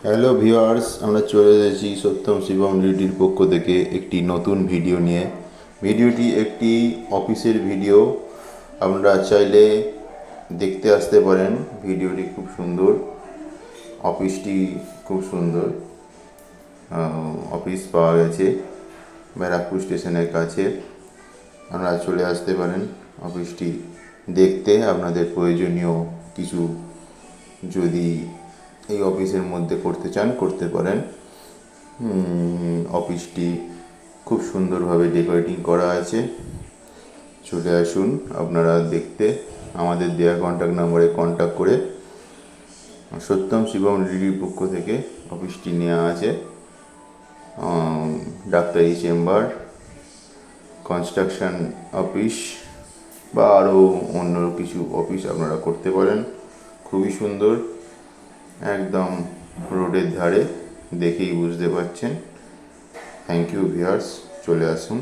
Hello viewers, আমরা চলে এসেছি সত্যম শিবম ডিডির পক্ষ থেকে একটি নতুন ভিডিও নিয়ে। ভিডিওটি একটি অফিসের ভিডিও। আপনারা চাইলে দেখতে আসতে পারেন। ভিডিওটি খুব সুন্দর, অফিসটি খুব সুন্দর। অফিস পাওয়া গেছে ব্যারাকপুর স্টেশনের কাছে। আপনারা চলে আসতে পারেন অফিসটি দেখতে। আপনাদের প্রয়োজনীয় কিছু যদি এই অফিসের মধ্যে করতে চান করতে পারেন। অফিসটি খুব সুন্দরভাবে ডেকোরেটিং করা আছে। চলে আসুন আপনারা দেখতে। আমাদের দেওয়া কন্ট্যাক্ট নাম্বারে কন্ট্যাক্ট করে সত্যম শিবম ডিডির পক্ষ থেকে অফিসটি নেওয়া আছে। ডাক্তারি চেম্বার, কনস্ট্রাকশন অফিস বা আরও অন্য কিছু অফিস আপনারা করতে পারেন। খুবই সুন্দর, একদম রোডের ধারে, দেখেই বুঝতে পারছেন। থ্যাংক ইউ ভিউয়ার্স, চলে আসুন।